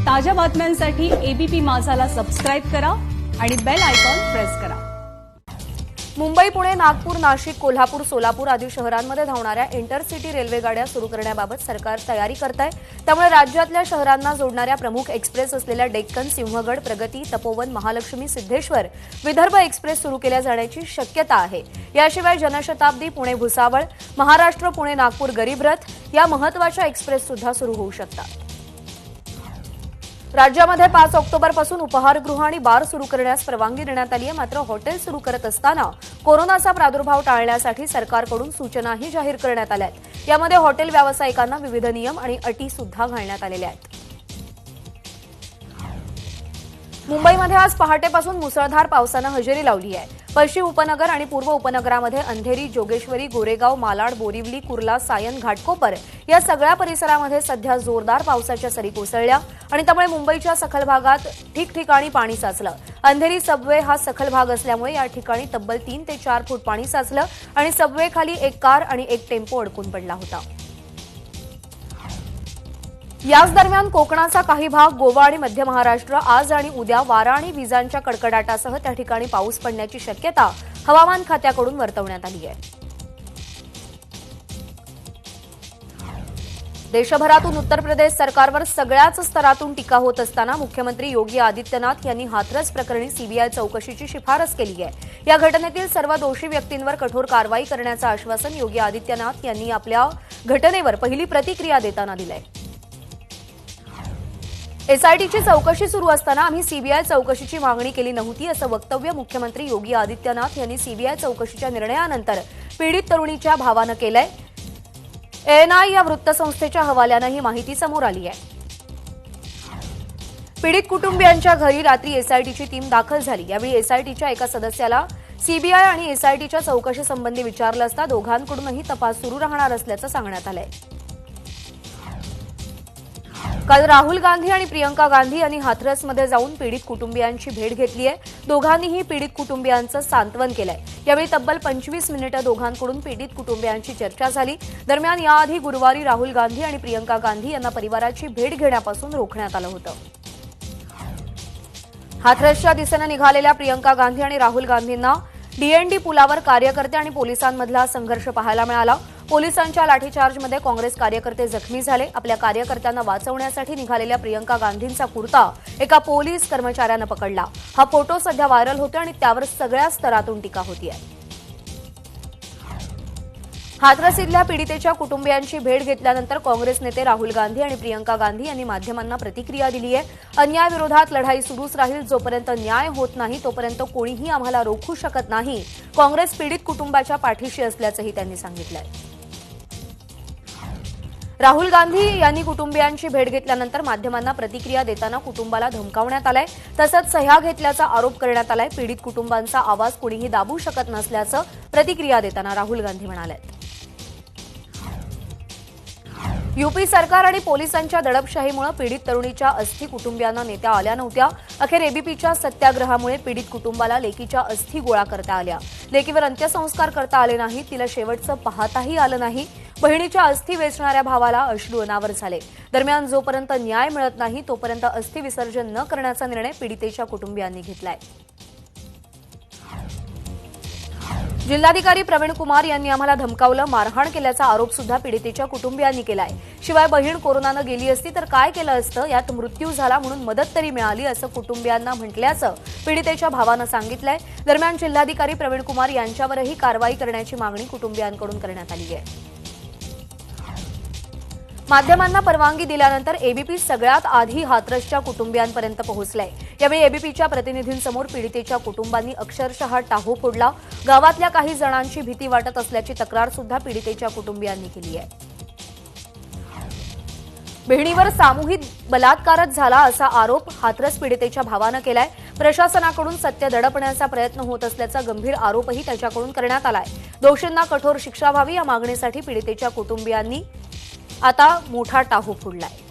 ताज्या बातम्यांसाठी ABP माझाला subscribe करा आणि बेल आयकॉन प्रेस करा। मुंबई, पुणे, नागपूर, नाशिक, कोल्हापूर, सोलापूर आदी शहरांमध्ये धावणाऱ्या इंटरसिटी रेल्वे गाड्या सुरू करण्याबाबत सरकार तयारी करत आहे। त्यामुळे राज्यातल्या शहरांना जोडणाऱ्या प्रमुख एक्सप्रेस असलेल्या डेक्कन, सिंहगड, प्रगती, तपोवन, महालक्ष्मी, सिद्धेश्वर, विदर्भ एक्सप्रेस सुरू केल्या जाण्याची शक्यता आहे। याशिवाय जनशताब्दी, पुणे भुसावळ, महाराष्ट्र, पुणे, नागपूर गरीब रथ या महत्त्वाच्या एक्सप्रेस सुद्धा सुरू होऊ शकतात। राज्यामध्ये 5 ऑक्टोबरपासून उपहारगृह आणि बार सुरू करण्यास परवानगी देण्यात आली आहे। मात्र हॉटेल सुरू करत असताना कोरोनाचा प्रादुर्भाव टाळण्यासाठी सरकारकडून सूचनाही जाहीर करण्यात आल्या आहेत। यामध्ये हॉटेल व्यावसायिकांना विविध नियम आणि अटी सुद्धा घालण्यात आलेल्या आहेत। मुंबईमध्ये आज पहाटेपासून मुसळधार पावसानं हजेरी लावली आहे। पश्चिम उपनगर आणि पूर्व उपनगरामध्ये अंधेरी, जोगेश्वरी, गोरेगाव, मालाड, बोरिवली, कुर्ला, सायन, घाटकोपर या सगळ्या परिसरामध्ये सध्या जोरदार पावसाच्या सरी कोसळल्या आणि त्यामुळे मुंबईच्या सखल भागात ठिकठिकाणी पाणी साचलं। अंधेरी सबवे हा सखल भाग असल्यामुळे या ठिकाणी तब्बल 3 ते 4 फूट पाणी साचलं आणि सबवेखाली एक कार आणि एक टेम्पो अडकून पडला होता। याच दरम्यान कोकणाचा काही भाग, गोवा आणि मध्य महाराष्ट्र आज आणि उद्या वारा आणि विजांच्या कडकडाटासह त्या ठिकाणी पाऊस पडण्याची शक्यता हवामान खात्याकडून वर्तवण्यात आली आहे। देशभरातून उत्तर प्रदेश सरकारवर सगळ्याच स्तरातून टीका होत असताना मुख्यमंत्री योगी आदित्यनाथ यांनी हाथरस प्रकरणी सीबीआय चौकशीची शिफारस केली आहे। या घटनेतील सर्व दोषी व्यक्तींवर कठोर कारवाई करण्याचं आश्वासन योगी आदित्यनाथ यांनी आपल्या घटनेवर पहिली प्रतिक्रिया देताना दिलंय। एसआयटीची चौकशी सुरू असताना आम्ही सीबीआय चौकशीची मागणी केली नव्हती असं वक्तव्य मुख्यमंत्री योगी आदित्यनाथ यांनी सीबीआय चौकशीच्या निर्णयानंतर पीडित तरुणीच्या भावानं केलंय। एएनआय या वृत्तसंस्थेच्या हवाल्यानं ही माहिती समोर आली आहे। पीडित कुटुंबियांच्या घरी रात्री एसआयटीची टीम दाखल झाली। यावेळी एसआयटीच्या एका सदस्याला सीबीआय आणि एसआयटीच्या चौकशीसंबंधी विचारलं असता दोघांकडूनही तपास सुरू राहणार असल्याचं सांगण्यात आलंय। काल राहुल गांधी आणि प्रियंका गांधी यांनी हाथरसमध्ये जाऊन पीडित कुटुंबियांची भेट घेतली आहे। दोघांनीही पीडित कुटुंबियांचं सांत्वन केलंय। यावेळी तब्बल 25 मिनिटं दोघांकडून पीडित कुटुंबियांची चर्चा झाली। दरम्यान याआधी गुरुवारी राहुल गांधी आणि प्रियंका गांधी यांना परिवाराची भेट घेण्यापासून रोखण्यात आलं होतं। हाथरसच्या दिशेने निघालेल्या प्रियंका गांधी आणि राहुल गांधींना डीएनडी पुलावर कार्यकर्ते आणि पोलिसांमधला संघर्ष पाहायला मिळाला। पोलिसांच्या लाठीचार्जमध्ये काँग्रेस कार्यकर्ते जखमी झाले। आपल्या कार्यकर्त्यांना वाचवण्यासाठी निघालेल्या प्रियंका गांधींचा कुर्ता एका पोलीस कर्मचाऱ्यानं पकडला। हा फोटो सध्या व्हायरल होतोय आणि त्यावर सगळ्या स्तरातून टीका होतीये। हाथरस इथल्या पीडितेच्या कुटुंबियांची भेट घेतल्यानंतर काँग्रेस नेते राहुल गांधी आणि प्रियंका गांधी यांनी माध्यमांना प्रतिक्रिया दिली आहे। अन्यायाविरोधात लढाई सुरूच राहील। जोपर्यंत न्याय होत नाही तोपर्यंत कोणीही आम्हाला रोखू शकत नाही। काँग्रेस पीडित कुटुंबाच्या पाठीशी असल्याचंही त्यांनी सांगितलंय। राहुल गांधी यांनी कुटुंबियांची भेट घेतल्यानंतर माध्यमांना प्रतिक्रिया देताना कुटुंबाला धमकावण्यात आलंय। तसंच सह्या घेतल्याचा आरोप करण्यात आलाय। पीडित कुटुंबांचा आवाज कोणीही दाबू शकत नसल्याचं प्रतिक्रिया देताना राहुल गांधी म्हणाले। यूपी सरकार आणि पोलिसांच्या दडपशाहीमुळे पीडित तरुणीच्या अस्थी कुटुंबियांना नेता आल्या नव्हत्या। अखेर एबीपीच्या सत्याग्रहामुळे पीडित कुटुंबाला लेकीच्या अस्थी गोळा करता आल्या। लेकीवर अंत्यसंस्कार करता आले नाही, तिला शेवटचं पाहताही आलं नाही। बहिणीच्या अस्थी वेचणाऱ्या भावाला अश्रू अनावर झाले। दरम्यान जोपर्यंत न्याय मिळत नाही तोपर्यंत अस्थी विसर्जन न करण्याचा निर्णय पीडितेच्या कुटुंबियांनी घेतलाय। जिल्हाधिकारी प्रवीण कुमार यांनी आम्हाला धमकावलं, मारहाण केल्याचा आरोप सुद्धा पीडितेच्या कुटुंबियांनी केलाय। शिवाय बहीण कोरोनानं गेली असती तर काय केलं असतं, यात मृत्यू झाला म्हणून मदत तरी मिळाली असं कुटुंबियांना म्हटल्याचं पीडितेच्या भावानं सांगितलंय। दरम्यान जिल्हाधिकारी प्रवीण कुमार यांच्यावरही कारवाई करण्याची मागणी कुटुंबियांकडून करण्यात आली आहे। माध्यमांना परवानगी दिल्यानंतर एबीपी सगळ्यात आधी हाथरसच्या कुटुंबियांपर्यंत पोहोचलाय। यावेळी एबीपीच्या प्रतिनिधींसमोर पीडितेच्या कुटुंबांनी अक्षरशः टाहो फोडला। गावातल्या काही जणांची भीती वाटत असल्याची तक्रार सुद्धा पीडितेच्या कुटुंबियांनी केली आहे। बहिणीवर सामूहिक बलात्कारच झाला असा आरोप हाथरस पीडितेच्या भावानं केलाय। प्रशासनाकडून सत्य दडपण्याचा प्रयत्न होत असल्याचा गंभीर आरोपही त्याच्याकडून करण्यात आलाय। दोषींना कठोर शिक्षा व्हावी या मागणीसाठी पीडितेच्या कुटुंबियांनी आता मोठा टाहो फोडलाय।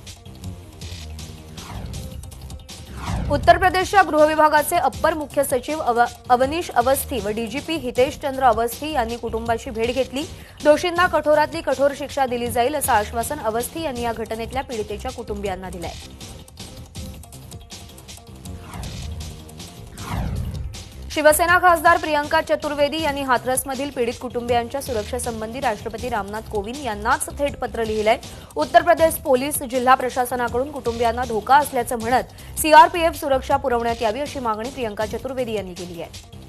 उत्तर प्रदेशच्या गृह विभागाचे अप्पर मुख्य सचिव अवनीश अवस्थी व डीजीपी हितेश चंद्र अवस्थी यांनी कुटुंबाची भेट घेतली। दोषींना कठोरातली कठोर शिक्षा दिली जाईल असं आश्वासन अवस्थी यांनी या घटनेतल्या पीडितेच्या कुटुंबियांना दिलंय। शिवसेना खासदार प्रियंका चतुर्वेदी यांनी हाथरसमधील पीडित कुटुंबियांच्या सुरक्षेसंबंधी राष्ट्रपती रामनाथ कोविंद यांनाच थेट पत्र लिहिलंय. उत्तर प्रदेश पोलीस जिल्हा प्रशासनाकडून कुटुंबियांना धोका असल्याचं म्हणत सीआरपीएफ सुरक्षा पुरवण्यात यावी अशी मागणी प्रियंका चतुर्वेदी यांनी केली आहे.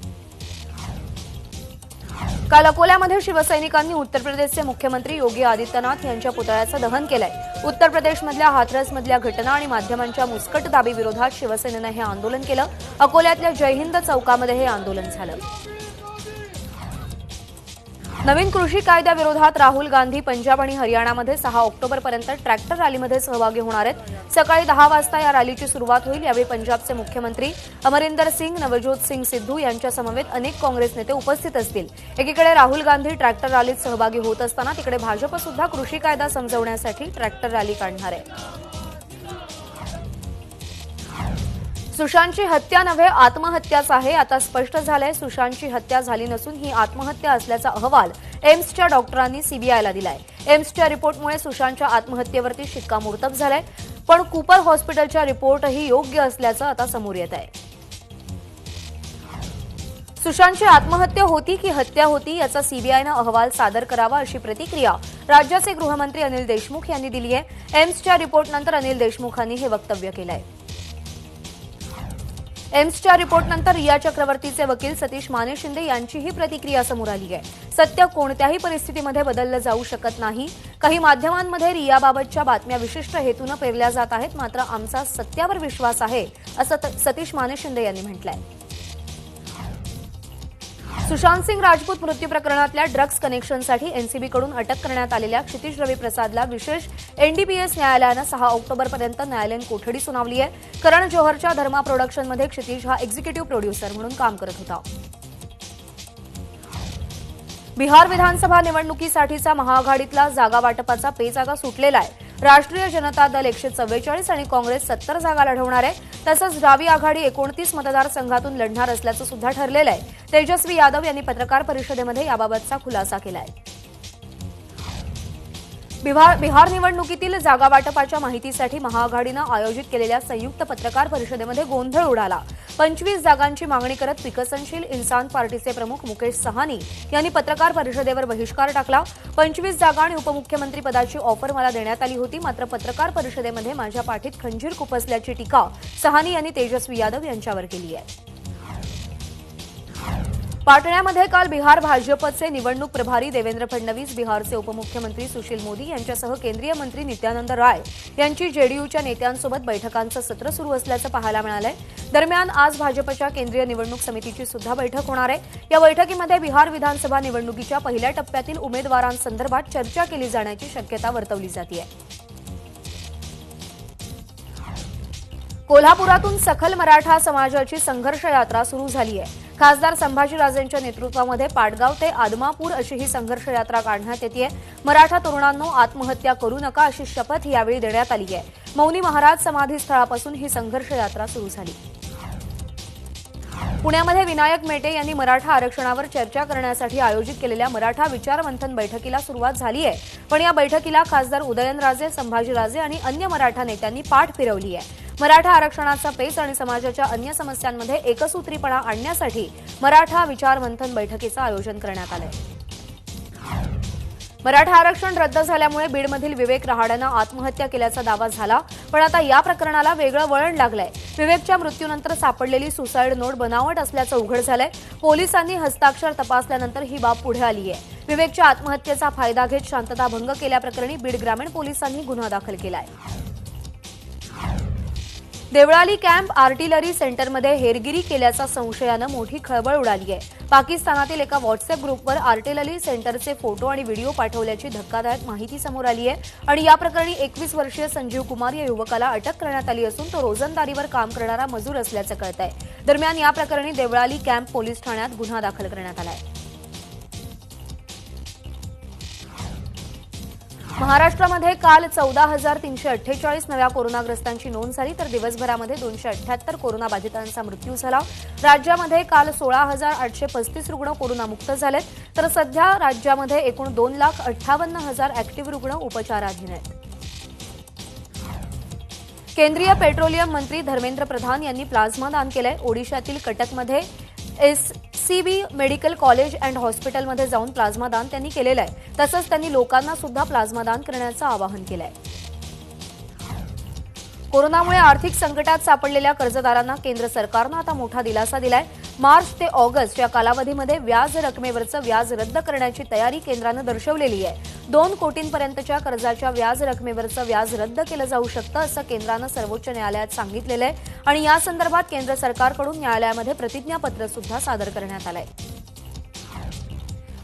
काल अकोल्यामध्ये शिवसैनिकांनी उत्तर प्रदेशचे मुख्यमंत्री योगी आदित्यनाथ यांच्या पुतळ्याचं दहन केलंय. उत्तर प्रदेशमधल्या हाथरसमधल्या घटना आणि माध्यमांच्या मुस्कटदाबीविरोधात शिवसेनेनं हे आंदोलन केलं. अकोल्यातल्या जय हिंद चौकामध्ये हे आंदोलन झालं. नवीन कृषी कायद्याविरोधात राहुल गांधी पंजाब आणि हरियाणामध्ये 6 ऑक्टोबरपर्यंत ट्रॅक्टर रॅलीमध्ये सहभागी होणार आहेत. सकाळी 10 वाजता या रॅलीची सुरुवात होईल. यावेळी पंजाबचे मुख्यमंत्री अमरिंदर सिंग, नवज्योत सिंग सिद्धू यांच्या समवेत अनेक काँग्रेस नेते उपस्थित असतील. एकीकडे राहुल गांधी ट्रॅक्टर रॅलीत सहभागी होत असताना तिकडे भाजप सुद्धा कृषी कायदा समजवण्यासाठी ट्रॅक्टर रॅली काढणार आहे. सुशांतची हत्या नव्हे आत्महत्याच आहे. आता स्पष्ट झालंय सुशांतची हत्या झाली नसून ही आत्महत्या असल्याचा अहवाल एम्सच्या डॉक्टरांनी सीबीआयला दिलाय. एम्सच्या रिपोर्टमुळे सुशांतच्या आत्महत्येवरती शिक्कामोर्तब झालंय. पण कूपर हॉस्पिटलच्या रिपोर्टही योग्य असल्याचं आता समोर येत आहे. सुशांतची आत्महत्या होती की हत्या होती याचा सीबीआयनं अहवाल सादर करावा अशी प्रतिक्रिया राज्याचे गृहमंत्री अनिल देशमुख यांनी दिली आहे. एम्सच्या रिपोर्टनंतर अनिल देशमुखांनी हे वक्तव्य केलंय. एम्सच्या रिपोर्टनंतर रिया चक्रवर्तीचे वकील सतीश माने शिंदे यांचीही प्रतिक्रिया समोर आली आहे. सत्य कोणत्याही परिस्थितीमध्ये बदललं जाऊ शकत नाही. काही माध्यमांमध्ये रियाबाबतच्या बातम्या विशिष्ट हेतूनं पेरल्या जात आहेत, मात्र आमचा सत्यावर विश्वास आहे असं सतीश माने शिंदे यांनी म्हटलंय. सुशांत सिंग राजपूत मृत्यू प्रकरणातल्या ड्रग्ज कनेक्शनसाठी एनसीबीकडून अटक करण्यात आलेल्या क्षितिज रवी प्रसादला विशेष एनडीपीएस न्यायालयानं 6 ऑक्टोबरपर्यंत न्यायालयीन कोठडी सुनावली आहे. करण जोहरच्या धर्मा प्रोडक्शनमध्ये क्षितिज हा एक्झिक्युटिव्ह प्रोड्युसर म्हणून काम करत होता. बिहार विधानसभा निवडणुकीसाठीचा महाआघाडीतला जागा वाटपाचा पेचागा सुटलेला आहे. राष्ट्रीय जनता दल 144 आणि काँग्रेस 70 जागा लढवणार आहे. तसंच डावी आघाडी 29 मतदारसंघातून लढणार असल्याचं सुद्धा ठरलेलं आहे. तेजस्वी यादव यांनी पत्रकार परिषदेमध्ये याबाबतचा खुलासा केलाय. बिहार निवडणुकीतील जागा वाटपाच्या माहितीसाठी महाआघाडीनं आयोजित केलेल्या संयुक्त पत्रकार परिषदेमध्ये गोंधळ उडाला. 25 जागांची मागणी करत विकसनशील इन्सान पार्टीचे प्रमुख मुकेश सहानी यांनी पत्रकार परिषदेवर बहिष्कार टाकला. 25 जागा आणि उपमुख्यमंत्री पदाची ऑफर मला देण्यात आली होती, मात्र पत्रकार परिषदेमध्ये माझ्या पाठीत खंजीर खुपसल्याची टीका सहानी यांनी तेजस्वी यादव यांच्यावर केली आहे. पाटण्यामध्ये काल बिहार भाजपचे निवडणूक प्रभारी देवेंद्र फडणवीस, बिहारचे उपमुख्यमंत्री सुशील मोदी यांच्यासह केंद्रीय मंत्री नित्यानंद राय यांची जेडीयूच्या नेत्यांसोबत बैठकांचं सत्र सुरू असल्याचं पाहायला मिळालंय. दरम्यान आज भाजपच्या केंद्रीय निवडणूक समितीची सुद्धा बैठक होणार आहे. या बैठकीमध्ये बिहार विधानसभा निवडणुकीच्या पहिल्या टप्प्यातील उमेदवारांसंदर्भात चर्चा केली जाण्याची शक्यता वर्तवली जाते. कोल्हापुरातून सखल मराठा समाजाची संघर्ष यात्रा सुरू झाली आहे. खासदार संभाजीराजेंच्या नेतृत्वामध्ये पाटगाव ते आदमापूर अशी ही संघर्ष यात्रा काढण्यात येते. मराठा तरुणांनो आत्महत्या करू नका अशी शपथ यावेळी देण्यात आली आहे. मौनी महाराज समाधी स्थळापासून ही संघर्ष यात्रा सुरू झाली. पुण्यामध्ये विनायक मेटे यांनी मराठा आरक्षणावर चर्चा करण्यासाठी आयोजित केलेल्या मराठा विचारमंथन बैठकीला सुरुवात झाली आहे. पण या बैठकीला खासदार उदयनराजे, संभाजीराजे आणि अन्य मराठा नेत्यांनी पाठ फिरवली आहे. मराठा आरक्षणाचा पेच आणि समाजाच्या अन्य समस्यांमध्ये एकसूत्रीपणा आणण्यासाठी मराठा विचारमंथन बैठकीचं आयोजन करण्यात आलंय. मराठा आरक्षण रद्द झाल्यामुळे बीडमधील विवेक रहाड्यानं आत्महत्या केल्याचा दावा झाला, पण आता या प्रकरणाला वेगळं वळण लागलंय. विवेकच्या मृत्यूनंतर सापडलेली सुसाईड नोट बनावट असल्याचं उघड झालंय. पोलिसांनी हस्ताक्षर तपासल्यानंतर ही बाब पुढे आली आहे. विवेकच्या आत्महत्येचा फायदा घेत शांतता भंग केल्याप्रकरणी बीड ग्रामीण पोलिसांनी गुन्हा दाखल केलाय. देवळाली कॅम्प आर्टिलरी सेंटरमध्ये हेरगिरी केल्याच्या संशयानं मोठी खळबळ उडाली आहे. पाकिस्तानातील एका व्हॉट्सअप ग्रुपवर आर्टिलरी सेंटरचे फोटो आणि व्हिडिओ पाठवल्याची धक्कादायक माहिती समोर आली आहे आणि या प्रकरणी 21 वर्षीय संजीव कुमार या युवकाला अटक करण्यात आली असून तो रोजंदारीवर काम करणारा मजूर असल्याचं कळतंय. दरम्यान या प्रकरणी देवळाली कॅम्प पोलीस ठाण्यात गुन्हा दाखल करण्यात आला आहे. महाराष्ट्रामध्ये काल 14,348 नव्या कोरोनाग्रस्तांची नोंद झाली, तर दिवसभरामध्ये 278 कोरोनाबाधितांचा मृत्यू झाला. राज्यामध्ये काल 16,835 रुग्ण कोरोनामुक्त झालेत, तर सध्या राज्यामध्ये एकूण 2,58,000 ऍक्टिव्ह रुग्ण उपचाराधीन आहेत. केंद्रीय पेट्रोलियम मंत्री धर्मेंद्र प्रधान यांनी प्लाझ्मा दान केलंय. ओडिशातील कटकमध्ये SCB मेडिकल कॉलेज अँड हॉस्पिटलमध्ये जाऊन प्लाझ्मा दान त्यांनी केलेलं आहे. तसंच त्यांनी लोकांना सुद्धा प्लाझ्मा दान करण्याचं आवाहन केलंय. कोरोनामुळे आर्थिक संकटात सापडलेल्या कर्जदारांना केंद्र सरकारनं आता मोठा दिलासा दिलाय. मार्च ते ऑगस्ट या कालावधीमध्ये व्याज रकमेवरचं व्याज रद्द करण्याची तयारी केंद्रानं दर्शवलेली आहे. 2 कोटींपर्यंतच्या कर्जाच्या व्याज रकमेवरचं व्याज रद्द केलं जाऊ शकतं असं केंद्रानं सर्वोच्च न्यायालयात सांगितलेलं आहे आणि या संदर्भात केंद्र सरकारकडून न्यायालयामध्ये प्रतिज्ञापत्र सुद्धा सादर करण्यात आलंय.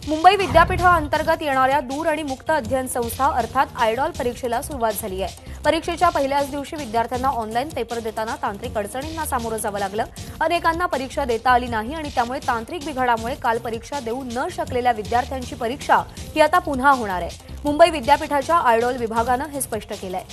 मुंबई विद्यापीठाअंतर्गत येणाऱ्या दूर आणि मुक्त अध्ययन संस्था अर्थात आयडॉल परीक्षेला सुरुवात झाली आहे. परीक्षेच्या पहिल्याच दिवशी विद्यार्थ्यांना ऑनलाईन पेपर देताना तांत्रिक अडचणींना सामोरं जावं लागलं. अनेकांना परीक्षा देता आली नाही आणि त्यामुळे तांत्रिक बिघाडामुळे काल परीक्षा देऊ न शकलेल्या विद्यार्थ्यांची परीक्षा ही आता पुन्हा होणार आहे. मुंबई विद्यापीठाच्या आयडॉल विभागानं हे स्पष्ट केलंय.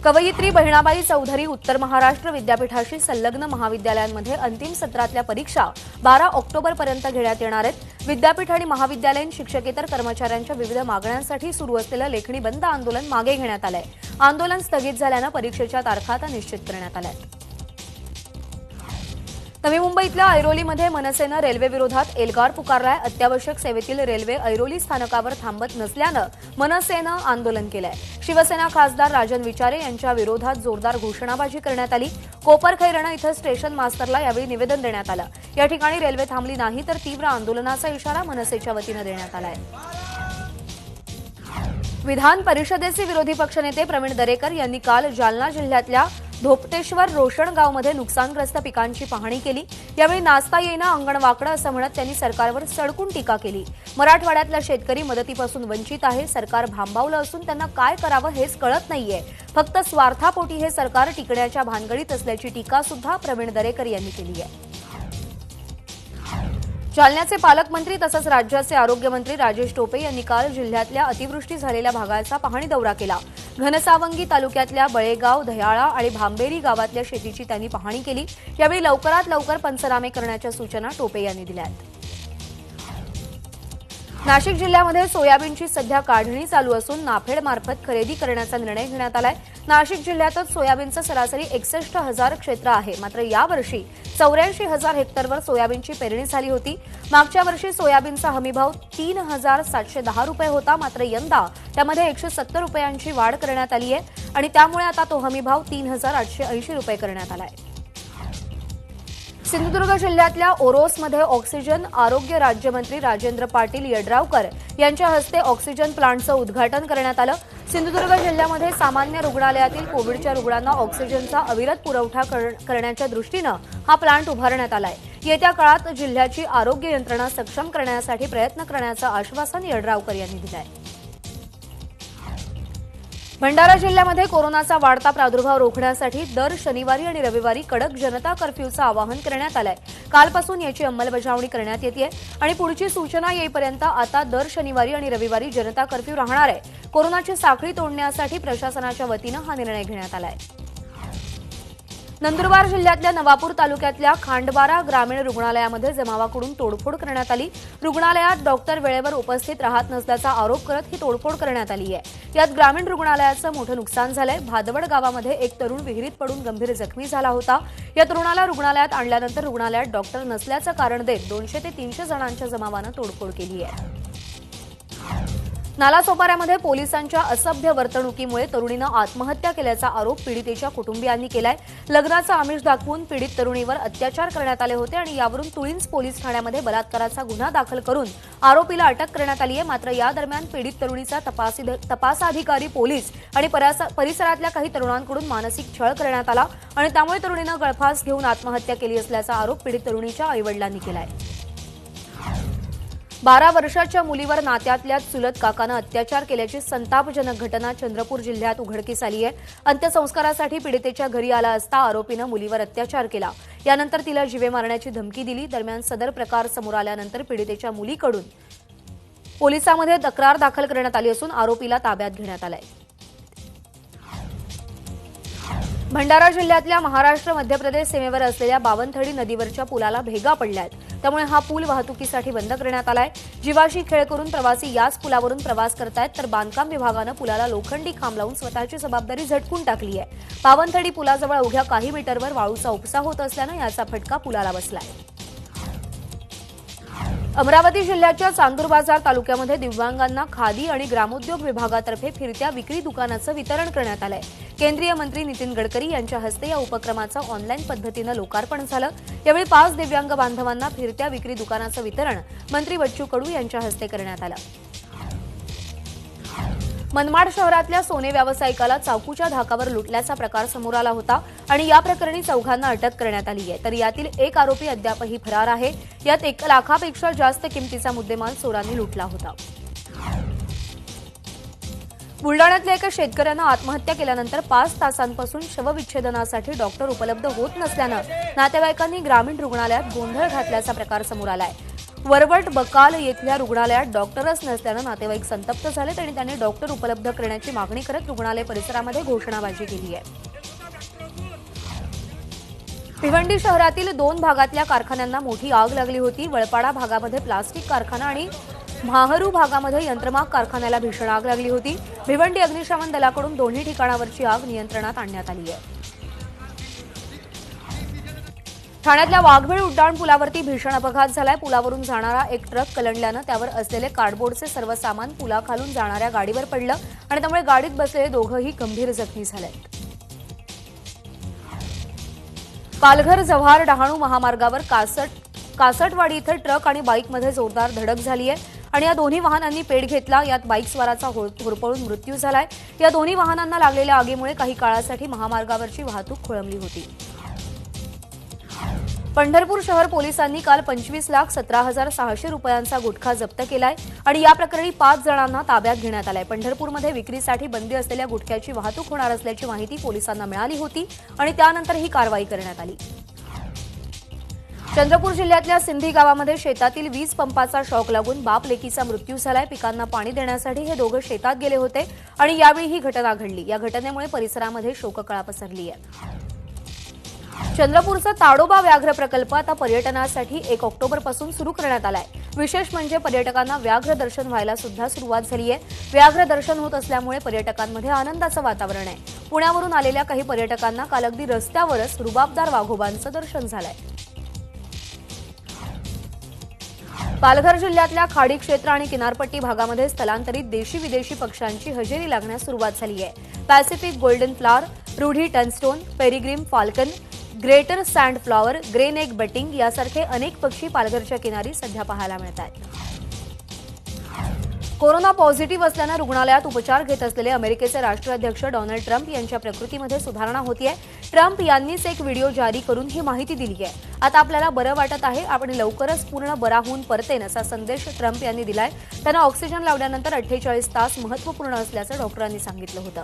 कवयित्री बहिणाबाई चौधरी उत्तर महाराष्ट्र विद्यापीठाशी संलग्न महाविद्यालयांमध्ये अंतिम सत्रातल्या परीक्षा 12 ऑक्टोबरपर्यंत घेण्यात येणार आहेत. विद्यापीठ आणि महाविद्यालयीन शिक्षकेतर कर्मचाऱ्यांच्या विविध मागण्यांसाठी सुरू असलेलं लेखणी बंद आंदोलन मागे घेण्यात आलंय. आंदोलन स्थगित झाल्यानं परीक्षेच्या तारखा आता निश्चित करण्यात आल्या आहेत. नवी मुंबईतल्या ऐरोलीमध्ये मनसेनं रेल्वेविरोधात एल्गार पुकारलाय. अत्यावश्यक सेवेतील रेल्वे ऐरोली स्थानकावर थांबत नसल्यानं मनसेनं आंदोलन केलंय. शिवसेना खासदार राजन विचारे यांच्या विरोधात जोरदार घोषणाबाजी करण्यात आली. कोपरखैरणा इथं स्टेशन मास्टरला यावेळी निवेदन देण्यात आलं. या ठिकाणी रेल्वे थांबली नाही तर तीव्र आंदोलनाचा इशारा मनसेच्या वतीनं देण्यात आलाय. विधान परिषदेचे विरोधी पक्षनेते प्रवीण दरेकर यांनी काल जालना जिल्ह्यातल्या धोपटेश्वर रोशणगावमध्ये नुकसानग्रस्त पिकांची पाहणी केली. यावेळी नाचता येईना अंगण वाकडं असं म्हणत त्यांनी सरकारवर सडकून टीका केली. मराठवाड्यातला शेतकरी मदतीपासून वंचित आहे. सरकार भांबावलं असून त्यांना काय करावं हेच कळत नाहीये. फक्त स्वार्थापोटी हे सरकार टिकण्याच्या भानगडीत असल्याची टीका सुद्धा प्रवीण दरेकर यांनी केली आहे. जालन्याचे पालकमंत्री तसंच राज्याचे आरोग्यमंत्री राजेश टोपे यांनी काल जिल्ह्यातल्या अतिवृष्टी झालेल्या भागाचा पाहणी दौरा केला. घनसावंगी तालुक्यातल्या बळेगाव, दह्याळा आणि भांबेरी गावातल्या शेतीची त्यांनी पाहणी केली. यावेळी लवकरात लवकर पंचनामे करण्याच्या सूचना टोपे यांनी दिल्या आहेत. नाशिक जिल्ह्यामध्ये सोयाबीनची सध्या काढणी चालू असून नाफेडमार्फत खरेदी करण्याचा निर्णय घेण्यात आलाय. नाशिक जिल्ह्यातच सोयाबीनचं सरासरी 61,000 क्षेत्र आहे. मात्र यावर्षी 84,000 हेक्टरवर सोयाबीनची पेरणी झाली होती. मागच्या वर्षी सोयाबीनचा हमीभाव 3,710 रुपये होता. मात्र यंदा त्यामध्ये 170 रुपयांची वाढ करण्यात आली आहे आणि त्यामुळे आता तो हमीभाव 3,880 रुपये करण्यात आला आहे. सिंधुदुर्ग जिल्ह्यातल्या ओरोसमध्ये ऑक्सिजन आरोग्य राज्यमंत्री राजेंद्र पाटील यड्रावकर यांच्या हस्ते ऑक्सिजन प्लांटचं उद्घाटन करण्यात आलं. सिंधुदुर्ग जिल्ह्यामध्ये सामान्य रुग्णालयातील कोविडच्या रुग्णांना ऑक्सिजनचा अविरत पुरवठा करण्याच्या दृष्टीनं हा प्लांट उभारण्यात आलाय. येत्या काळात जिल्ह्याची आरोग्य यंत्रणा सक्षम करण्यासाठी प्रयत्न करण्याचं आश्वासन यड्रावकर यांनी दिलं आहे. भंडारा जिल्ह्यामध्ये कोरोनाचा वाढता प्रादुर्भाव रोखण्यासाठी दर शनिवारी आणि रविवारी कडक जनता कर्फ्यूचं आवाहन करण्यात आलंय. कालपासून याची अंमलबजावणी करण्यात येते आणि पुढची सूचना येईपर्यंत आता दर शनिवारी आणि रविवारी जनता कर्फ्यू राहणार आहे. कोरोनाची साखळी तोडण्यासाठी प्रशासनाच्या वतीनं हा निर्णय घेण्यात आलाय. नंदुरबार जिल्ह्यातल्या नवापूर तालुक्यातल्या खांडबारा ग्रामीण रुग्णालयामध्ये जमावाकडून तोडफोड करण्यात आली. रुग्णालयात डॉक्टर वेळेवर उपस्थित राहत नसल्याचा आरोप करत ही तोडफोड करण्यात आली आहे. यात ग्रामीण रुग्णालयाचं मोठं नुकसान झालंय. भादवड गावामध्ये एक तरुण विहिरीत पडून गंभीर जखमी झाला होता. या तरुणाला रुग्णालयात आणल्यानंतर रुग्णालयात डॉक्टर नसल्याचं कारण देत 200 ते 300 जणांच्या जमावानं तोडफोड केली आहे. नालासोपाऱ्यामध्ये पोलिसांच्या असभ्य वर्तणुकीमुळे तरुणीनं आत्महत्या केल्याचा आरोप पीडितेच्या कुटुंबियांनी केलाय. लग्नाचा आमिष दाखवून पीडित तरुणीवर अत्याचार करण्यात आले होते आणि यावरून तुळींज पोलीस ठाण्यामध्ये बलात्काराचा गुन्हा दाखल करून आरोपीला अटक करण्यात आली आहे. मात्र या दरम्यान पीडित तरुणीचा तपासाधिकारी पोलीस आणि परिसरातल्या काही तरुणांकडून मानसिक छळ करण्यात आला आणि त्यामुळे तरुणीनं गळफास घेऊन आत्महत्या केली असल्याचा आरोप पीडित तरुणीच्या आईवडिलांनी केलाय. 12 वर्षाच्या मुलीवर नात्यातल्या चुलत काकानं अत्याचार केल्याची संतापजनक घटना चंद्रपूर जिल्ह्यात उघडकीस आली आहे. अंत्यसंस्कारासाठी पीडितेच्या घरी आला असता आरोपीनं मुलीवर अत्याचार केला. यानंतर तिला जीवे मारण्याची धमकी दिली. दरम्यान सदर प्रकार समोर आल्यानंतर पीडितेच्या मुलीकडून पोलिसांमध्ये तक्रार दाखल करण्यात आली असून आरोपीला ताब्यात घेण्यात आलाय. भंडारा जिल्ह्यातल्या महाराष्ट्र मध्य प्रदेश सीमेवर असलेल्या बावनथडी नदीवरच्या पुलाला भेगा पडल्यात. त्यामुळे हा पूल वाहतुकीसाठी बंद करण्यात आलाय. जीवाशी खेळ करून प्रवासी याच पुलावरून प्रवास करतायत तर बांधकाम विभागानं पुलाला लोखंडी खांब लावून स्वतःची जबाबदारी झटकून टाकली आहे. पावनथडी पुलाजवळ अवघ्या काही मीटरवर वाळूचा उपसा होत असल्यानं याचा फटका पुलाला बसलाय. अमरावती जिल्ह्याच्या चांदूर बाजार तालुक्यामध्ये दिव्यांगांना खादी आणि ग्रामोद्योग विभागातर्फे फिरत्या विक्री दुकानाचं वितरण करण्यात आलंय. केंद्रीय मंत्री नितीन गडकरी यांच्या हस्ते या उपक्रमाचं ऑनलाईन पद्धतीनं लोकार्पण झालं. यावेळी 5 दिव्यांग बांधवांना फिरत्या विक्री दुकानाचं वितरण मंत्री बच्चू कडू यांच्या हस्ते करण्यात आलं. मनमाड शहरातल्या सोने व्यावसायिकाला चाकूच्या धाकावर लुटल्याचा प्रकार समोर आला होता आणि या प्रकरणी 4घांना अटक करण्यात आली आहे. तर यातील एक आरोपी अद्यापही फरार आहे. यात 1 लाखापेक्षा जास्त किमतीचा मुद्देमाल चोरांनी लुटला होता. बुलडाण्यातल्या एका शेतकऱ्यानं आत्महत्या केल्यानंतर 5 तासांपासून शवविच्छेदनासाठी डॉक्टर उपलब्ध होत नसल्यानं नातेवाईकांनी ग्रामीण रुग्णालयात गोंधळ घातल्याचा प्रकार समोर आलाय. वरवट बकाल येथील रुग्णालयात डॉक्टरच नसल्यानं नातेवाईक संतप्त झालेत आणि त्यांनी डॉक्टर उपलब्ध करण्याची मागणी करत रुग्णालय परिसरामध्ये घोषणाबाजी केली आहे. भिवंडी शहरातील 2 भागातल्या कारखान्यांना मोठी आग लागली होती. वळपाडा भागामध्ये प्लास्टिक कारखाना आणि म्हाहरू भागामध्ये यंत्रमाग कारखान्याला भीषण आग लागली होती. भिवंडी अग्निशमन दलाकडून दोन्ही ठिकाणावरची आग नियंत्रणात आणण्यात आली आहे. ठाण्यातल्या वाघवेळ उड्डाण पुलावरती भीषण अपघात झालाय. पुलावरून जाणारा एक ट्रक कलंडल्यानं त्यावर असलेले कार्डबोर्डचे सर्व सामान पुलाखालून जाणाऱ्या गाडीवर पडलं आणि त्यामुळे गाडीत बसलेले दोघंही गंभीर जखमी झालेत. पालघर जव्हार डहाणू महामार्गावर कासटवाडी इथं ट्रक आणि बाईकमध्ये जोरदार धडक झाली आहे आणि या दोन्ही वाहनांनी पेट घेतला. यात बाईक स्वाराचा होरपळून मृत्यू झालाय. या दोन्ही वाहनांना लागलेल्या आगीमुळे काही काळासाठी महामार्गावरची वाहतूक खोळंबली होती. पंढरपूर शहर पोलिसांनी काल 25,17,600 रुपयांचा गुटखा जप्त केलाय आणि या प्रकरणी 5 जणांना ताब्यात घेण्यात आलाय. पंढरपूरमध्ये विक्रीसाठी बंदी असलेल्या गुटख्याची वाहतूक होणार असल्याची माहिती पोलिसांना मिळाली होती आणि त्यानंतर ही कारवाई करण्यात आली. चंद्रपूर जिल्ह्यातल्या सिंधी गावामध्ये शेतातील वीज पंपाचा शॉक लागून बाप लेकीचा मृत्यू झालाय. पिकांना पाणी देण्यासाठी हे दोघं शेतात गेले होते आणि यावेळी ही घटना घडली. या घटनेमुळे परिसरामध्ये शोककळा पसरली आहे. चंद्रपूरचा ताडोबा व्याघ्र प्रकल्प आता पर्यटनासाठी 1 ऑक्टोबरपासून सुरू करण्यात आलाय. विशेष म्हणजे पर्यटकांना व्याघ्र दर्शन व्हायला सुद्धा सुरुवात झाली आहे. व्याघ्र दर्शन होत असल्यामुळे पर्यटकांमध्ये आनंदाचं वातावरण आहे. पुण्यावरून आलेल्या काही पर्यटकांना काल अगदी रस्त्यावरच रुबाबदार वाघोबांचं दर्शन झालंय. पालघर जिल्ह्यातल्या खाडी क्षेत्र आणि किनारपट्टी भागामध्ये स्थलांतरित देशी विदेशी पक्ष्यांची हजेरी लागण्यास सुरुवात झाली आहे. Pacific golden plover, ruddy turnstone, peregrine falcon, greater sand plover, grey neck bunting यासारखे अनेक पक्षी पालघरच्या किनारी सध्या पाहायला मिळतात. कोरोना पॉझिटिव्ह असल्यानं रुग्णालयात उपचार घेत असलेले अमेरिकेचे राष्ट्राध्यक्ष डोनाल्ड ट्रम्प यांच्या प्रकृतीमध्ये सुधारणा होतीये. ट्रम्प यांनीच एक व्हिडिओ जारी करून ही माहिती दिली आहे. आता आपल्याला बरं वाटत आहे, आपण लवकरच पूर्ण बरा होऊन परतेन असा संदेश ट्रम्प यांनी दिलाय. त्यांना ऑक्सिजन लावल्यानंतर 48 तास महत्त्वपूर्ण असल्याचं डॉक्टरांनी सांगितलं होतं.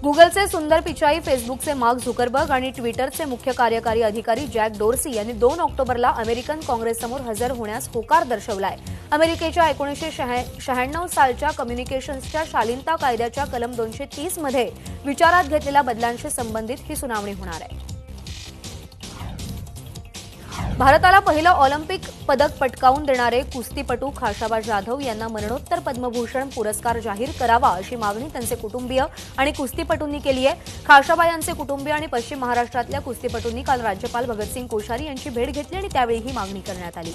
गुगलचे सुंदर पिचाई, फेसबुकचे मार्क झुकरबर्ग आणि ट्विटरचे मुख्य कार्यकारी अधिकारी जॅक डोर्सी यांनी 2 ऑक्टोबरला अमेरिकन काँग्रेससमोर हजर होण्यास होकार दर्शवलाय. अमेरिकेच्या 1996 सालच्या कम्युनिकेशन्सच्या शालीनता कायद्याच्या कलम 230 मध्ये विचारात घेतलेल्या बदलांशी संबंधित ही सुनावणी होणार आहे. भारताला पहिलं ऑलिम्पिक पदक पटकावून देणारे कुस्तीपटू खाशाबा जाधव यांना मरणोत्तर पद्मभूषण पुरस्कार जाहीर करावा अशी मागणी त्यांचे कुटुंबीय आणि कुस्तीपटूंनी केली आहे. खाशाबा यांचे कुटुंबीय आणि पश्चिम महाराष्ट्रातल्या कुस्तीपटूंनी काल राज्यपाल भगतसिंग कोश्यारी यांची भेट घेतली आणि त्यावेळी ही मागणी करण्यात आली.